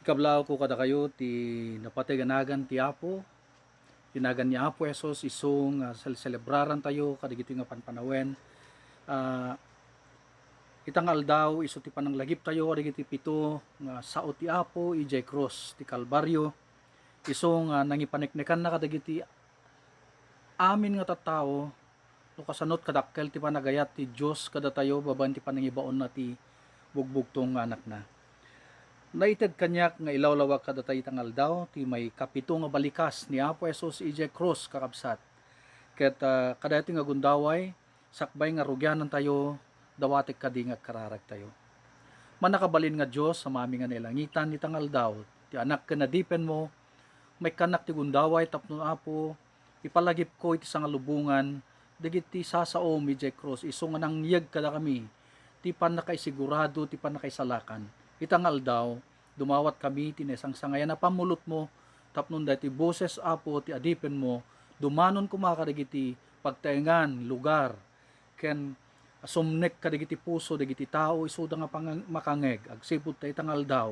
Ikablaw ko kada kayo ti napatiganagan ti Apo, tinagan ni Apo Esos isong celebraran tayo kadigito nga panpanawen. Uh, Itang aldaw iso ti pananglagip tayo kadigiti pito nga sao ti Apo ijay cross ti Kalbaryo. Isong nangipaneknekan na kadagiti amin nga tattao no kasanot kadakkel ti panagayat ti Dios kada tayo baban ti panangibaon na ti bugbugtong anak na. Naited kanyak nga ilawlawag kada tayo tangal daw ti may kapito nga balikas ni Apo Esos ije cross kakabsat. Ket kada iti nga gundaway sakbay nga rugyanan tayo dawatek kadi nga kararag tayo. Manakabalin nga Dios sa mami nga nilangitan ni tangal daw ti anak ken nadipen mo may kanak ti gundaway tapno Apo ipalagip ko iti sangalubungan dagiti sasaom ije cross iso nga nangyeg kada kami ti panakaisigurado ti panakaisalakan. Itangal daw, dumawat kami tinesang sangayan na pamulot mo, tapnon dati boses Apo ti adipen mo, dumanon kumakadigiti pagtaengan, lugar, ken sumnek kadigiti puso, digiti tao, isuda nga makangeg, agsipod ta itangal daw,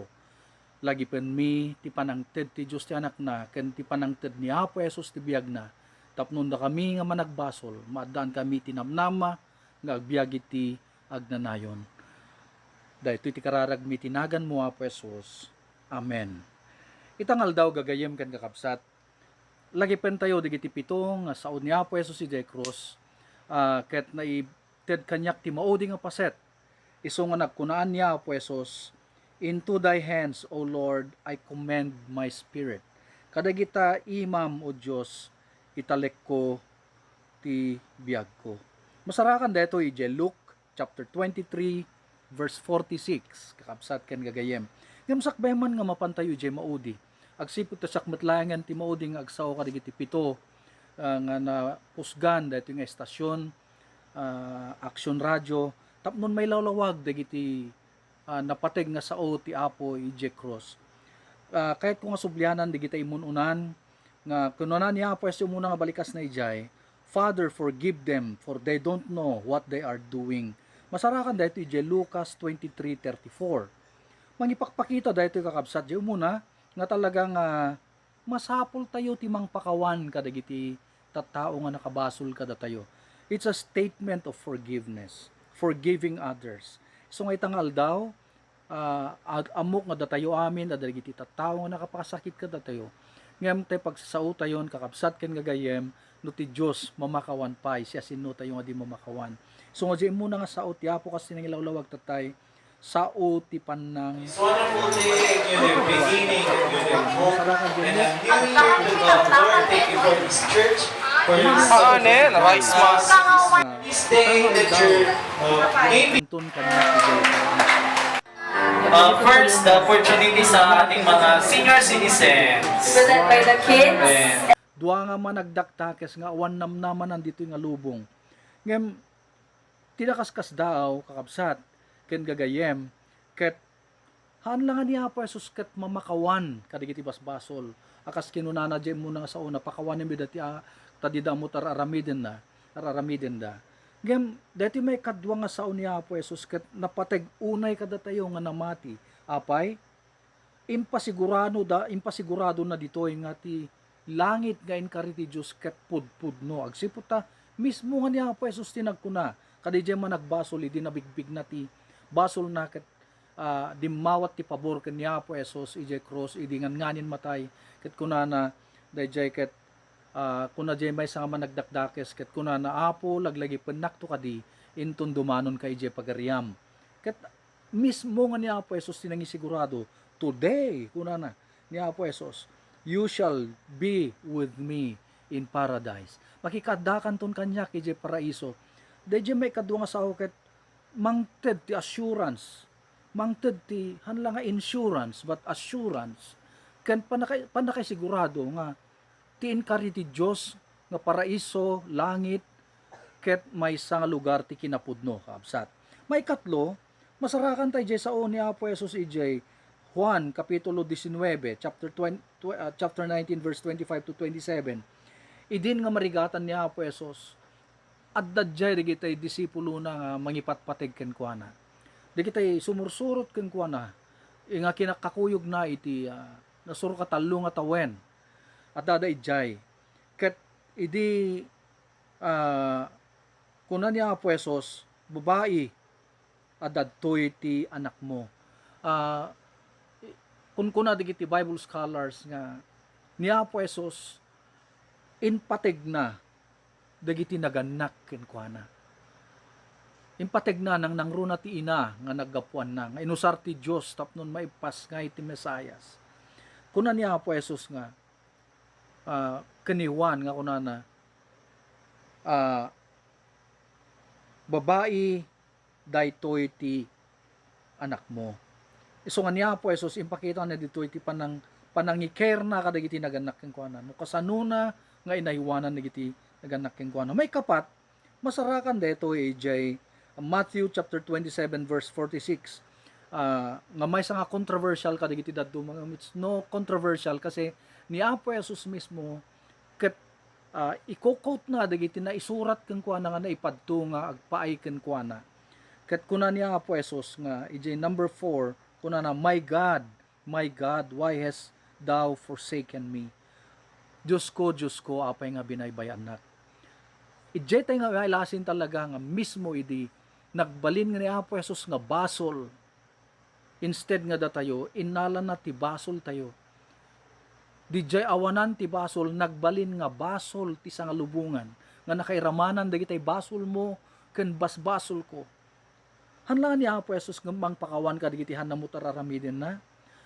lagi pen mi, ti panangted ti Diyos ti anak na, ken ti panangted ni Apo Esos ti biyag na, tapnon da kami nga managbasol, maadaan kami tinamnama, nga agbiag iti agnanayon. Dahil iti kararag mi tinagan mo Apo Esos. Amen. Itangal daw gagayem kan kakabsat. Lagi pen tayo digiti pitong saod ni Apo Esos si Jay Cruz. Ket na ted kanyak ti maudi nga paset. Iso nga nagkunaan niya Apo Esos. Into thy hands, O Lord, I commend my spirit. Kadagita imam o Diyos, italek ko ti biyag ko. Masarakan dito ije Luke chapter 23 verse 46 kakabsat ken gagayem ngem sakbay man nga mapantayo jay maudi agsipud ta sakmetlangan ti maudi nga agsaw kadigiti pito nga na pusgan daytoy nga estasyon action radio tapnon may lawlawag dagiti napateg nga sao ti Apo ije cross kahit kung nga sublianan digiti imununan nga kunonan ni Apo Esos muna nga balikas na ijay Father, forgive them for they don't know what they are doing. Masarakan dahito ije Lucas 23:34. Mangipakpakita dahito kakabsat diyo muna nga talagang masapol tayo timang pakawan kadagiti tattao nga nakabasol kada tayo. It's a statement of forgiveness, forgiving others. So nga itangal daw amok nga datayo amin adagiti tattao nga nakapasakit kada tayo. Ngem tay pagsasao tayon kakabsat ken gagayem no ti Dios mamakawan pay siya sino tayo nga di mamakawan. So nga di muna nga sao ti Apo kasi nangilawlawag tatay sao ti panang It's wonderful day, your beginning, your hope, and I'm here to Lord, thank you for this church, for your rice mask. this day that you're maybe first, the opportunity sa ating mga senior citizens. Presented by the kids. And duwa nga managdaktakes nga awan namnaman nandito nga lubong. Ngem tinakaskas daw kakabsat ken gagayem ket hanlangan ni Apo Esos ket mamakawan kadigiti basbasol. Akas kinunana jay muna nga sa una pakawan mi dati tadida mo aramiden da. Ngem dati may kadwa nga sao ni Apo Esos ket napateg unay kada tayo nga namati. Apay impasigurado na ditoy nga ti langit nga inkariti Diyos ket pudpudno agsipud ta mismo nga ni Apo Esos tinagkuna kadijay man nagbasol idi nabigbig na ti basol na ket dimawat ti pabor ken ni Apo Esos ije cross idi nganin matay ket kunana dayjay ket kuna jay may nga managdakdakes ket kunana Apo laglagi pennak to kadi inton dumanon kay ije pagariam ket mismo nga ni Apo Esos tinangisigurado today kunana ni Apo Esos you shall be with me in paradise. Makikadakan ton kanya kije paraiso. Dayjay may kadwa nga sao ket mangted ti assurance. Mangted ti hanlang nga insurance but assurance. Ken panakay sigurado nga ti inkari ti Dios nga paraiso, langit ket may nga lugar ti kinapudno kaabsat. May katlo, masarakan tay jay sao ni Apo Esos ijay Juan kapitulo 19 chapter 19 verse 25 to 27. Idin nga marigatan ni Apo Esos addadjay digitay disipulo na nga mangipatpateg ken kuana. Digitay sumursurot ken kuana nga kinakakuyog na iti nasuro katalo nga tawen at dada ijay ket idi kunan niya Apo Jesus babae adadtoy ti anak mo. Kun kuna digiti Bible scholars nga ni Apo Jesus inpatig na dagiti naganak kenkwana. Inpatig na nang nangruna ti ina nga naggapuan na nga inusar ti Dios tapnon maipas nga iti Mesayas. Kuna ni Apo Jesus nga kaniwan nga kunana babae daytoy ti anak mo. Iso nga niya po Jesus impakita na dito iti panangiker na kadagiti naganak ken kuana. No kasanuna nga inaywanan dagiti naganak ken kuana. May kapat masarakan dito ijay Matthew chapter 27 verse 46. Nga may nga controversial kadagiti dadto mga it's no controversial kasi ni Apo Jesus mismo ket i-quote na dagiti na isurat ken kuana nga naipadto nga agpaay ken kuana. Ket kuna niya Apo Jesus nga ijay number 4 kuna na my God, why hast thou forsaken me? Diyos ko, apay nga binaybayan nak. Ijay tayo nga ilasin talaga nga mismo idi nagbalin nga ni Apo Jesus nga basol. Instead nga datayo, inalan na ti basol tayo. Dijay awanan ti basol, nagbalin nga basol ti sangalubungan. Nga nakairamanan dagiti basol mo, ken basbasol ko. Hanlangan ni Apo Jesus nga mangpakawan ka digiti hanamot araramiden na.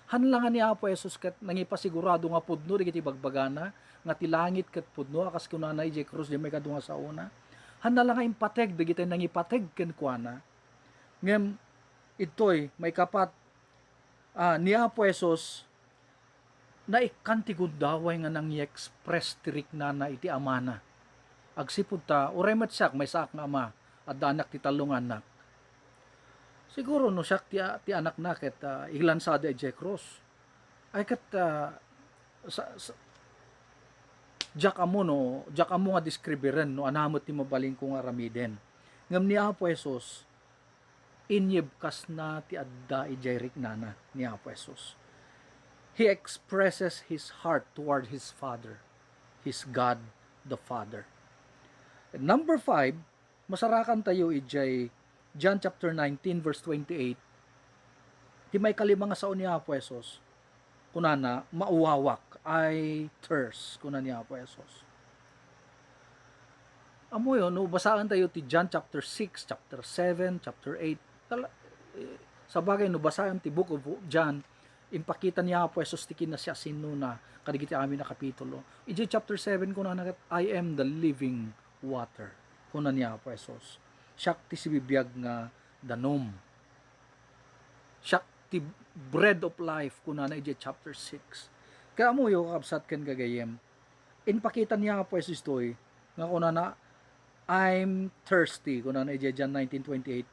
Hanlangan ni Apo Jesus ket nangipasigurado nga pudno digiti bagbagana nga ti langit ket pudno akas kunana ijay krus di may kadunga sa una. Hanlangan impateg digiti nangipateg ken kuana. Ngem itoy may kapat ni Apo Jesus na ikantigod daway nga nang i-express tirik na iti amana. Agsipud ta uray met siak may saak nga ama at anak ti talong anak. Siguro no siyak ti anak na ket iglan sa da ijay cross. Ay ket jak amo nga describeren no anamot ti mabaling ko nga ramiden. Ngem ni Apo Jesus inyebkas na ti adda ijay riknana ni Apo Jesus. He expresses his heart toward his Father, his God the Father. And number 5, masarakan tayo ijay John chapter 19 verse 28. Di may kalima nga sao ni Apo Jesus. Kunana mauwawak I thirst kuna ni Apo Jesus. Amo yo no basaan tayo ti John chapter 6, chapter 7, chapter 8. Sa bagay no basaan ti book of John impakita niya Apo Jesus ti kinasya sinuna kadigiti amin na kapitulo. Ije chapter 7 kunana I am the living water. Kuna niya Apo Jesus. Siya ti sibibiyag nga danom. Siya ti bread of life kuna na ije chapter 6. Kaya mo yung kapsat ken gagayem. Inpakita niya nga po istoy nga kuna na I'm thirsty kuna na ije John 19:28.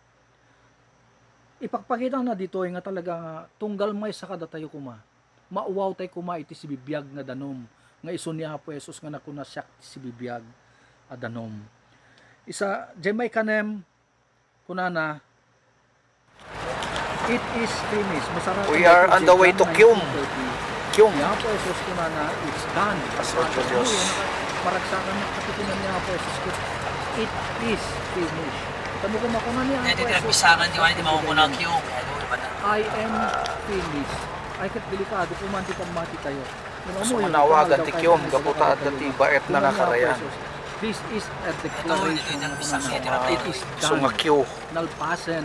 Ipakpakita na dito nga talaga nga tunggal may sa kada tayo kuma. Mauwaw tay kuma iti sibibiyag nga danom. Nga iso niya po Jesus nga nakuna siya ti sibibiyag a danom. Isa jemay kanem kunana it is finished. Masarap. We are on the way to Kyum. Niya po Jesus kunana it's done. Pastor Julius. Maragsakan na kapitunan niya po Jesus. It is finished. Tamo ko makuna niya po Jesus. Pisangan di wala di makukuna Kyum. I am finished. Ay kat delikado kuman ti pagmati tayo. So manawagan ti Kyum gaputa at ti baet na nakarayan. This is a declaration it is So done. nga Kyo. Nalpasen.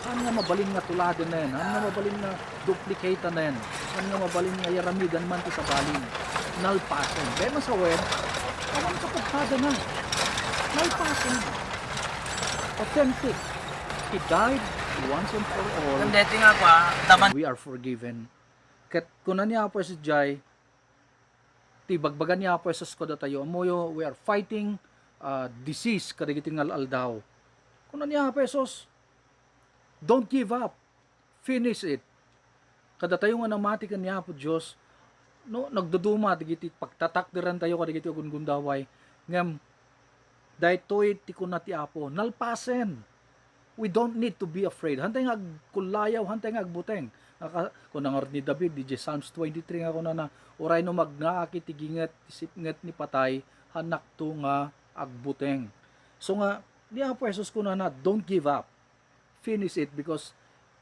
Ano nga mabalin nga tuladen na yan? Ano nga mabalin nga duplicate na yan? Ano nga mabalin nga yaramidan man ti sa balin? Nalpasen. Kaya masawen, alam sa pagkada na. Nalpasen. Authentic. He died once and for all. Ang deti nga pa, taman We are forgiven. Ket kunan niya po si Jai, ti bagbagan niya po Jesus ko tayo amoyo we are fighting disease kadagiti ngal aldaw. Kuno niya po Jesus, don't give up. Finish it. Kada tayo nga namati kan niya po Dios no nagduduma digiti pagtatakdiran tayo kadagiti gundaway ngem daytoy ti kunati Apo nalpasen. we don't need to be afraid. Hantay nga kulayaw, hantay nga agbuteng. Kung nangar ni David, di Psalms 23 nga ko na uray no magnaaki tiginget, isipnget ni patay, hanak to nga agbuteng. So nga, di Apo Jesus ko na don't give up. Finish it because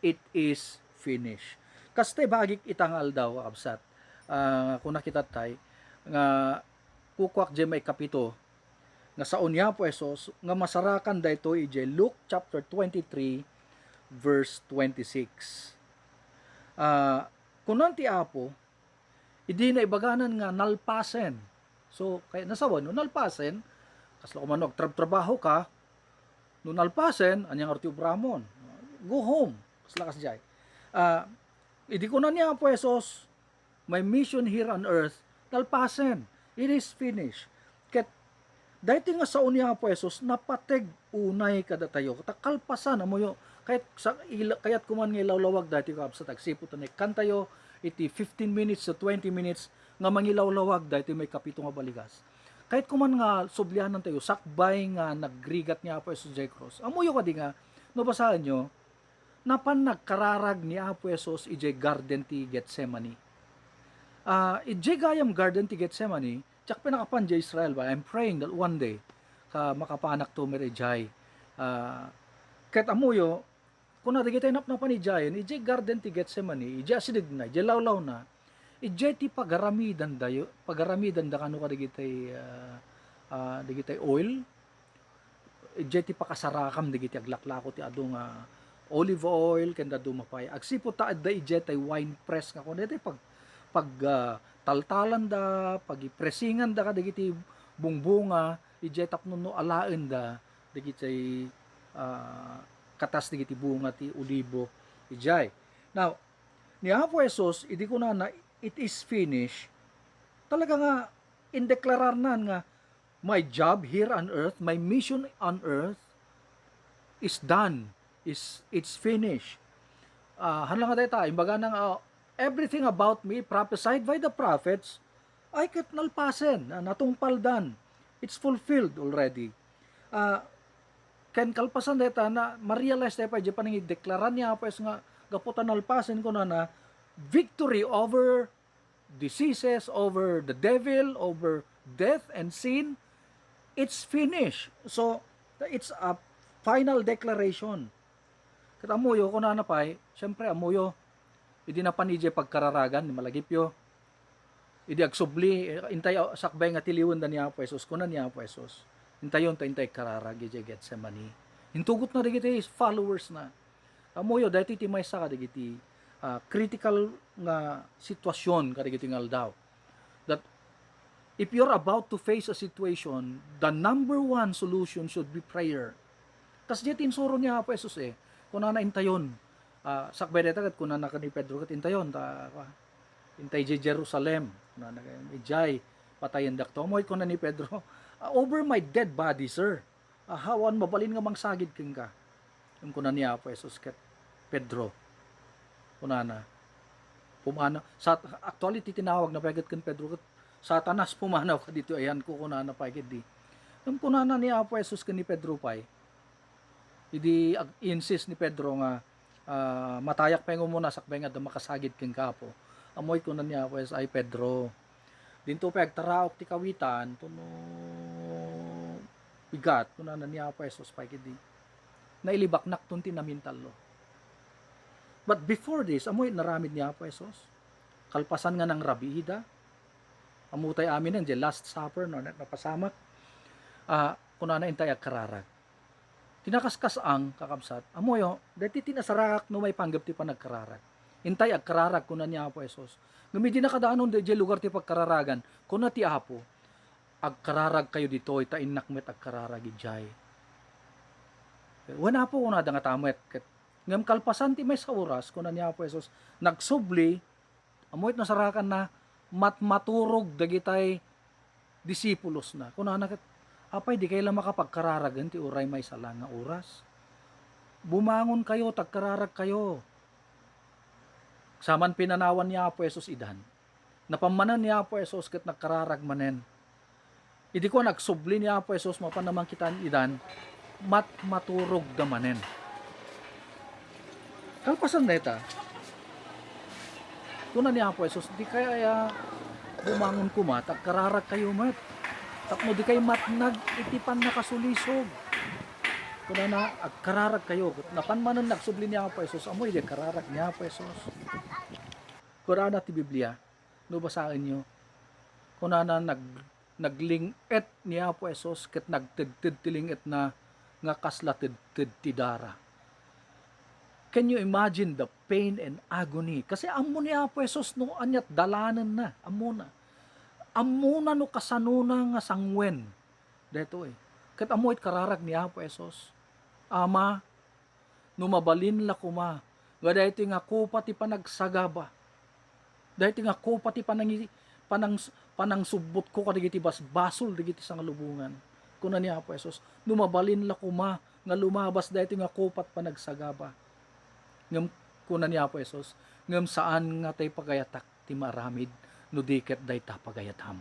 it is finished. Kaste bagik itangal daw, absat. Kung nakita tay, nga kukwak di may kapito, nga sa unya po Jesus, nga masarakan dayto ije Luke chapter 23 verse 26. Kunan ti Apo, idi na ibaganan nga nalpasen. So kay nasawan no nalpasen, kasla ko man trabaho ka, no nalpasen anyang arti ubramon. Go home. Kasla kas jay. Idi kunan niya Apo Jesus, my mission here on earth nalpasen. It is finished. Ket dahiti nga sa unya po Jesus, napateg unay kada tayo. Kalpasan amo yo. Kayat kuman nga ilawlawag dahiti ka sa tagsipo to kantayo iti 15 minutes to 20 minutes nga mangilawlawag dahiti may kapito nga baligas. Kahit kuman nga sublianan tayo, sakbay nga nagrigat niya Apo Jesus J. Cross. Amo yo kadi nga, no basahan nyo, napan nagkararag ni Apo Jesus ije garden ti Gethsemane. Ije gayam garden ti Gethsemane, tsak pinakapan di Israel ba, I'm praying that one day, makapanak to merijay. Kahit amuyo, kung natigitay napnapan ni Jayan, ije garden ti Gethsemane, ije asidig na, ije lawlaw na, ije ti pagaramidan da kano ka digitay oil, ije ti pakasarakam digiti aglaklako ti adong olive oil, kenda dumapay. Agsipo taad da ije tay wine press nga kundi pag taltalan da, pag ipresingan da ka digiti bungbunga, ije tapno no alaen da digiti katas digiti bunga ti olibo ijay. Now, ni Apo Jesus, idi ko na it is finished. Talaga nga indeklarar nga my job here on earth, my mission on earth is done. It's finished. Hanlang nga tayo, imbaga nang everything about me prophesied by the prophets ay ket nalpasen, natungpaldan. It's fulfilled already. Ken kalpasan deta na ma-realize tayo pa di pa nang i-deklaran niya pa nga gaputan nalpasen ko na victory over diseases, over the devil, over death and sin. It's finished. So it's a final declaration. Ket amuyo ko na napay, syempre amuyo idi na panije pagkararagan ni malagipyo. Idi agsubli intay sakbay nga tiliwon da niya Apo Jesus kunan niya Apo Jesus. Intayon ta intay kararag ije Gethsemane. Hintugot na digiti followers na. Amuyo dahiti ti maysa ka digiti critical nga sitwasyon ka digiti ngaldaw. That if you're about to face a situation, the number one solution should be prayer. Tas di tinsuro niya Apo Jesus kung na intayon sakbay deta ket kunan na ni Pedro ket intayon ta intay je Jerusalem kunan na ijay patayen dakto moy kunan ni Pedro over my dead body sir hawan mabalin nga mangsagid ken ka kunan niya Apo Jesus ket Pedro kunana pumana sa actually tinawag na paget ken Pedro ket Satanas pumanaw ka dito ayan ko kunana paget di kunana ni Apo Jesus ken ni Pedro pay idi insist ni Pedro nga matayak pa muna sakbay nga makasagid ken kapo amoy kunan niya Apo Jesus ay Pedro dinto pa agtaraok ti kawitan tuno bigat kunan niya Apo Jesus pa kidi nailibaknak tun tinamintalo. But before this amoy naramid niya Apo Jesus kalpasan nga ng Rabida amutay amin ang last supper no napasamak kunan na intay agkararag tinakaskas ang kakabsat amoyo dati tinasarak no may panggap ti panagkararag intay agkararag kunan niya Apo Jesus ngumidi na kadaanon de lugar ti pagkararagan kuna ti Apo agkararag kayo dito ita innakmet agkararag ijay wana po kuna da nga tamet ket ngem kalpasan ti may sa oras kunan niya Apo Jesus nagsubli amoyt nasarakan na maturog dagitay disipulos na kunana ket apay di kayo lang makapagkararagan ti uray may sala nga oras. Bumangon kayo, tagkararag kayo. Saman pinanawan niya Apo Jesus idan. Napamanan niya Apo Jesus ket nagkararag manen. Idi ko nagsubli niya Apo Jesus mapanamang kitan idan maturog da manen. Kalpasan na ita. Kunan ni Apo Jesus, di kaya bumangon kuma, kararag kayo mat. Tapno di kayo matnag, itipan na kasulisog. Kuna na, kararag kayo. Napanmanan nagsubli ni Apo Jesus, amoy di kararag ni Apo Jesus. Kuna na ti Biblia, no basahin nyo. Kuna na naglingit ni Apo Jesus, ket nagtidtid tilingit na nga kasla tidtid tidara. Can you imagine the pain and agony? Kasi amo ni Apo Jesus no anyat dalanan na, amo na. Amo na no kasanuna nga sangwen. Deto Ket amo it kararag ni Apo Jesus. Ama, no mabalin la kuma, nga dahiti nga ko pati panagsagaba. Dahiti nga ko pati panang subot ko kadigiti basol digiti sa lubungan. Kuna ni Apo Jesus, no mabalin la kuma, nga lumabas dahiti nga kupat panagsagaba. Ngam kuna ni Apo Jesus, ngam saan nga tay pagayatak ti maramid no diket dayta pagayatam.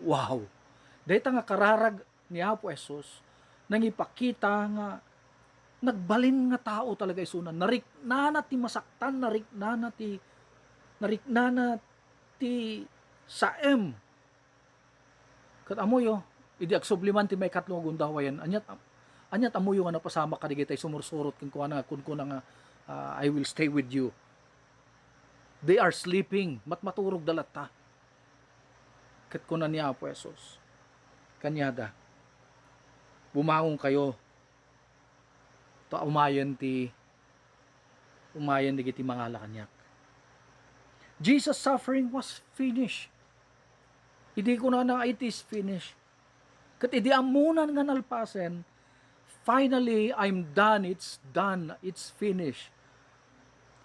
Wow. Dayta nga kararag ni Apo Jesus nang ipakita nga nagbalin nga tao talaga isunan. Nariknana ti masaktan, nariknana ti saem. Kat amoyo, idi agsubliman ti may katlong gundawayan. Anyat amoyo nga napasama kadigitay sumursurot kun kuana nga I will stay with you. They are sleeping, matmaturog dalata. Ket kunan ni Apo Jesus, kanyada, bumangon kayo. Ta umayan digiti mga lakanyak. Jesus' suffering was finished. Idi ko na it is finished. Ket idi amunan nga nalpasen, finally I'm done, it's done, it's finished.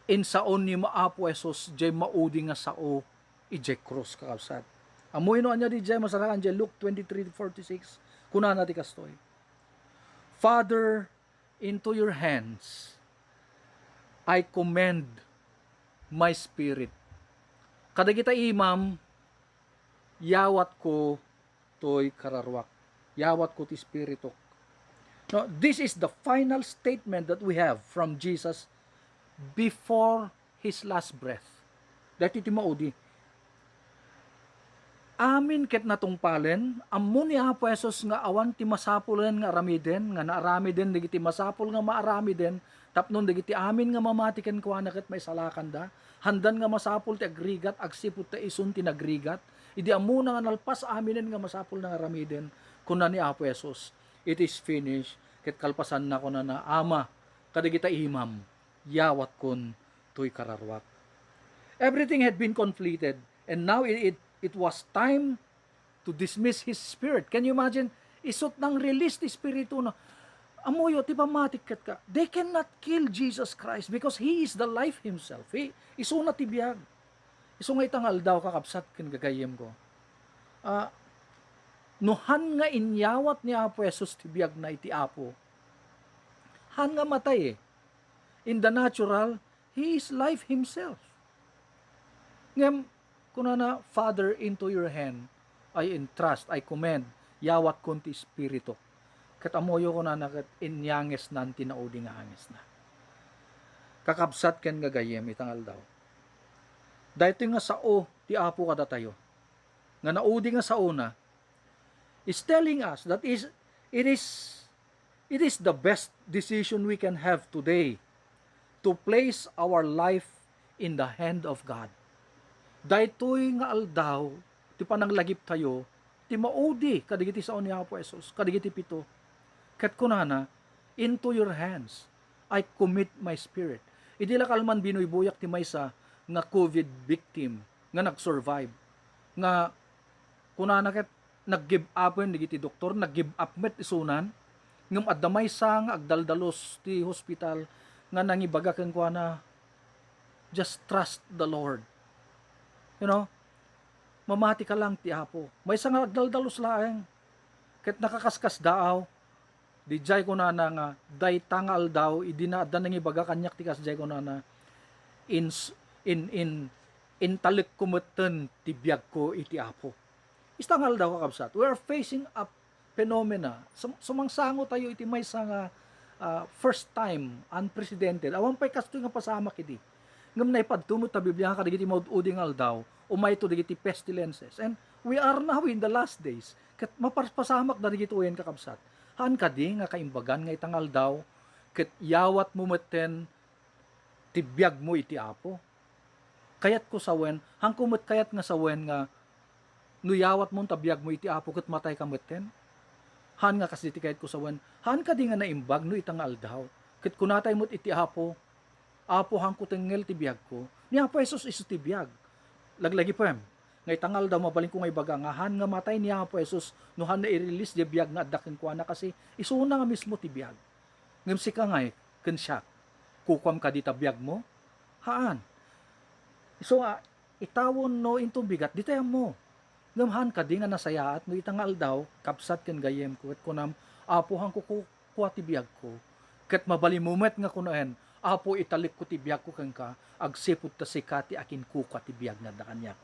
In saon ni Maapo Jesus, jay maudi nga sao, ijay cross kakabsat. Amoy no anya di jay masarakan jay Luke 23:46, kuna nati kastoy. Father, into your hands, I commend my spirit. Kada kita imam, yawat ko toy kararwak. Yawat ko ti spiritok. No, this is the final statement that we have from Jesus before his last breath. Dati ti maudi. Amin ket natungpalen, ammo ni Apo Jesus nga awan ti masapulen nga aramiden, nga naaramiden digiti masapul nga maaramiden, tapnon digiti amin nga mamatiken kuana ket may salakan da, handan nga masapul ti agrigat, agsiput ti isun ti nagrigat, idi ammo na nga nalpas aminen nga masapul nga aramiden, kuna ni Apo Jesus, it is finished, ket kalpasan na kuna na ama, kadigita imam, yawat kun tuy kararwak. Everything had been completed, and now it was time to dismiss his spirit. Can you imagine? Isot nang release ti spiritu na amoyo ti pamatik ket ka. They cannot kill Jesus Christ because he is the life himself. Iso na ti biag. Iso nga itangal daw kakabsat ken gagayem ko. Nuhan nga inyawat ni Apo Jesus ti biag na iti Apo. Han nga matay In the natural, he is life himself. Ngem, kuna na, Father, into your hand, I entrust, I commend, yawat kunti spirito. Kat amoyo ko na nakat inyanges nan tinaudi nga hangis na. Kakabsat ken gagayem itangal daw. Dahito nga sao, ti Apo kada tayo. Nga naudi nga sao na, is telling us that it is the best decision we can have today to place our life in the hand of God. Daytoy nga aldaw, ti pananglagip tayo, ti maudi, kadigiti sa ni Apo Jesus, kadigiti pito. Kat kunana, into your hands, I commit my spirit. Idi la kalman binuybuyak ti maysa nga COVID victim, nga nag-survive, nga kunana ket nag-give up digiti doktor, nag-give up met isunan, ngem adda maysa nga agdaldalos ti hospital, nga nangibaga ken kuana, just trust the Lord. You know, mamati ka lang ti Apo. May isang agdaldalos laeng. Ket nakakaskas daaw, di jay ko na nga, day tangal daw, idinada nangibaga kanyak ti kasjay ko na in talik kumeten ti biag ko iti Apo. Istangal daw kakabsat. We are facing a phenomena. Sumangsango tayo iti maysa nga first time, unprecedented. Awan pa'y kasto nga pasama kidi. Ngam na ipadtumot ta Biblia kadigiti maududing aldaw, umay to digiti pestilences. And we are now in the last days. Kat maparpasamak na digiti uyen kakabsat. Haan kadi nga kaimbagan nga itang aldaw, kat yawat mo maten, tibiyag mo iti Apo. Kayat ko sawen, hang kumot kayat nga sawen nga, nuyawat mo tabiyag mo iti Apo, kat matay ka maten. Han nga kasi kayat ko sawen, han kadi nga naimbag no itang aldaw. Kat kunatay mo't iti Apo, Apo hang ko tengel tibiyag ko, ni Apo Jesus iso tibiyag. Laglagi po em, ngay tangal daw mabaling ko ngay baga, nga han nga matay ni Apo Jesus, no han na i-release di biyag nga adakin ko na kasi isuna nga mismo tibiyag. Ngam si ka ngay, kensyak, kukwam ka di tabiyag mo, haan. So itawon no intong bigat, di tayo mo. Ngam han ka di nga nasayaat, no itangal daw, kapsat ken gayem ko, at kunam, Apo hang kukuha tibiyag ko, kat mabalimumet nga kunoen, Apo italik ko tibiyag ko kang ka, agsipot ta sikati akin kuka tibiyag nga da kanyak.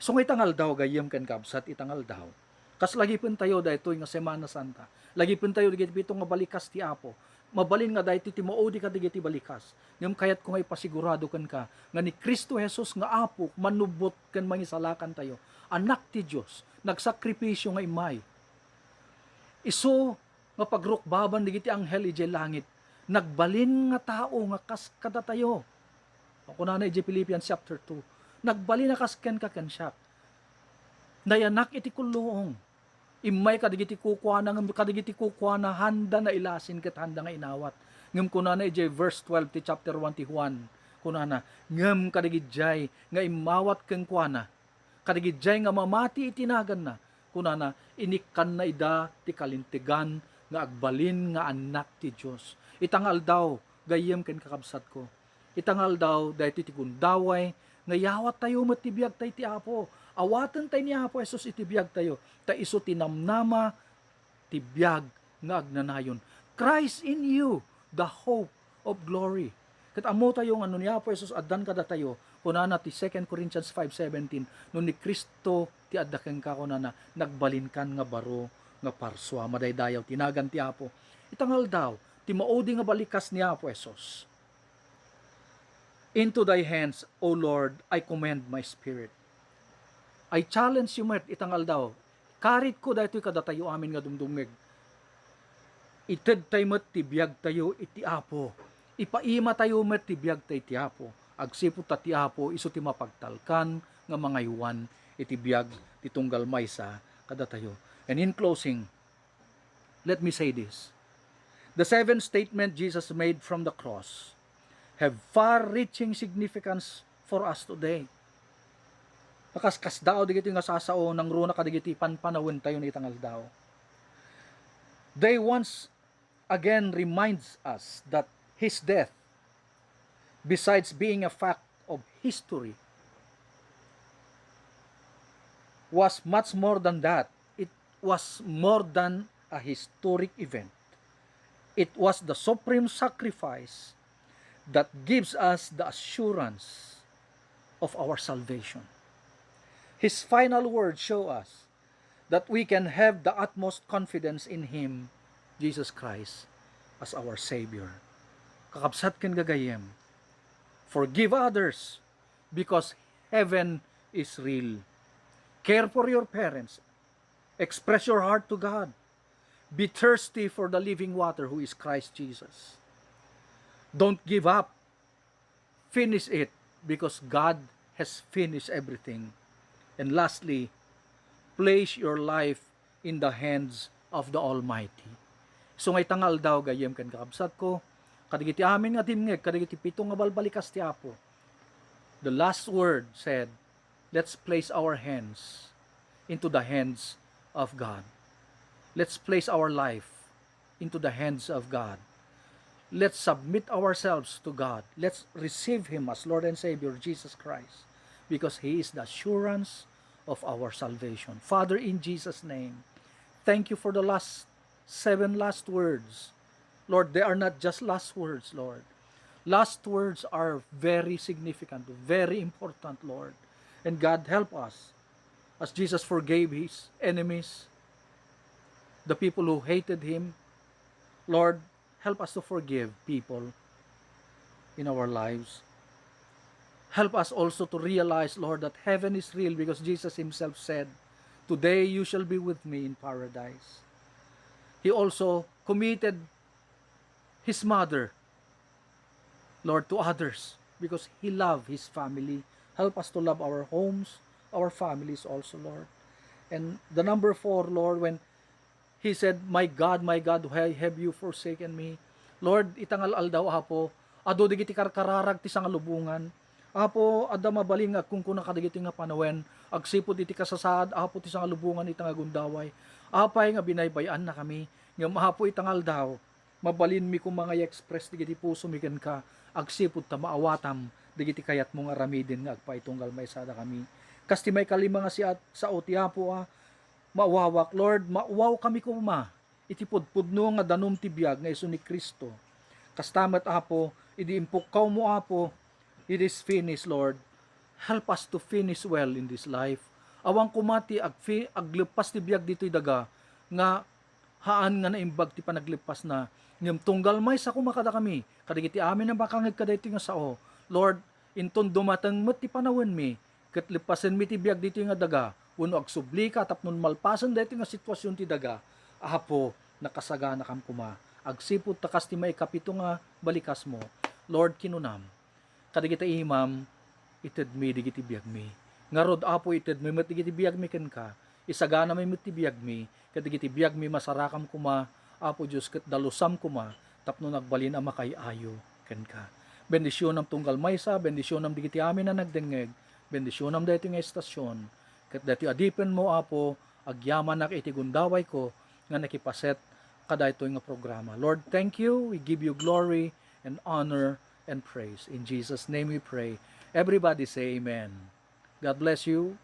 So nga itangal daw gayem ken kapsat itangal daw. Kas lagi pun tayo da ito nga Semana Santa. Lagi pun tayo digiti pitong nga balikas ti Apo. Mabalin nga da iti timaodi ka digiti balikas. Ngem kayat ko nga ipasigurado ken ka nga ni Kristo Jesus nga Apo manubot ken mangisalakan tayo. Anak ti Dios, nagsakripisyo nga imay. Isu nga pagrukbaban digiti anghel ije langit. Nagbalin nga tao nga kas kada tayo. Ako na ije Philippians chapter 2. Nagbalin na kasken ka kensyak. Nayanak iti kulong. Imay kadigiti kukuha na ngem kadigiti kukuha na handa na ilasin ket handa nga inawat. Ngem kunana ije verse 12 ti chapter 1 ti Juan. Kunana ngem kadigidjay nga imawat ken kuana. Kadigidjay nga mamati itinagan na. Kunana inikan na ida ti kalintigan nga agbalin nga anak ti Dios. Itangal daw gayem ken kakabsat ko. Itangal daw daytoy ti gundaway nga yawat tayo met tibiyag tay ti Apo. Awaten tay ni Apo Jesus itibiyag tayo. Ta isu tinamnama tibiyag nga agnanayon. Christ in you, the hope of glory. Ket amo tayo nga ni Apo Jesus addan kada tayo. Kunana ti 2 Corinthians 5:17 no ni Kristo ti addaken ka kunana nagbalin kan nga baro nga parswa madaydayaw tinagan ti Apo. Itangal daw ti maudi nga balikas ni Apo Jesus. Into thy hands, O Lord, I commend my spirit. I challenge you met itangal daw. Karit ko daytoy kada tayo amin nga dumdumeg. Ited tayo met tibiyag tayo iti Apo. Ipaima tayo met tibiyag tayo iti Apo. Agsipot ta ti Apo isu ti mapagtalkan nga mga iwan iti biyag ti tunggal maysa kada tayo. And in closing, let me say this. The 7 statements Jesus made from the cross have far-reaching significance for us today. Nakaskas daw digiti nga sasao ng runa kadigiti panpanawin tayo ni itangal daw. They once again reminds us that His death, besides being a fact of history, was much more than that. It was more than a historic event. It was the supreme sacrifice that gives us the assurance of our salvation. His final words show us that we can have the utmost confidence in Him, Jesus Christ, as our Savior. Kakabsat ken gagayem. Forgive others because heaven is real. Care for your parents. Express your heart to God. Be thirsty for the living water who is Christ Jesus. Don't give up. Finish it because God has finished everything. And lastly, place your life in the hands of the Almighty. So ngay tangal daw gayem ken kakabsat ko, kadigiti amin nga timngeg, kadigiti pitong nga balbalikas ti Apo. The last word said, let's place our hands into the hands of God. Let's place our life into the hands of God. Let's submit ourselves to God. Let's receive Him as Lord and Savior, Jesus Christ, because He is the assurance of our salvation. Father, in Jesus' name, thank you for the 7 last words. Lord, they are not just last words, Lord. Last words are very significant, very important, Lord. And God, help us as Jesus forgave His enemies, the people who hated Him. Lord, help us to forgive people in our lives. Help us also to realize, Lord, that heaven is real because Jesus himself said, "Today you shall be with me in paradise." He also committed his mother, Lord, to others because he loved his family. Help us to love our homes, our families also, Lord. And the number 4, Lord, when he said, my God, why have you forsaken me?" Lord, itangal-al daw apo, ado digiti karkararag ti sangalubungan. Apo, adda mabaling kung kuna kadigiti nga panawen, agsipod iti kasasad, apo ti sangalubungan itang agundaway. Apay nga binaybayan na kami, nga mahapo itangal daw, mabalin mi kung mga express digiti puso mi ken ka, agsipod ta maawatam, digiti kayat mong aramidin nga agpaitunggal maysada kami. Kasti may kalima nga si at sa otiapo mawawak, Lord, maawaw kami kuma, iti pudpudno nga danom ti biag nga iso ni Kristo. Kastamat apo, idi impukaw mo apo, it is finished, Lord. Help us to finish well in this life. Awang kumati aglepas ti biag dito'y daga, nga haan nga naimbag ti panaglipas na, ngem tunggal may sa kumakada kami, kadigiti amin ang bakangag kada ito nga sao. Lord, inton dumatang met ti panawen mi, ket lipasen mi ti biag dito nga daga, uno agsubli ka tapnon malpasan dito nga sitwasyon ti daga, apo, nakasagana kam kuma, agsipod takas ti maikapito nga balikas mo. Lord, kinunam, kadigiti imam, ited mi digiti biag mi. Ngarod apo ited mi met digiti biag mi ken ka, isagana mi met ti biag mi, kadigiti biag mi masarakam kuma, apo Diyos ket dalusam kuma, tapno nagbalin ama kay ayo ken ka. Bendisyon am tunggal maysa, bendisyon am digiti amin na nagdengeg, bendisyon am daytoy nga estasyon, ket daytoy adipen mo apo, agyaman nak iti gundaway ko, nga nakipaset kadaytoy nga programa. Lord, thank you, we give you glory and honor and praise. In Jesus' name we pray. Everybody say amen. God bless you.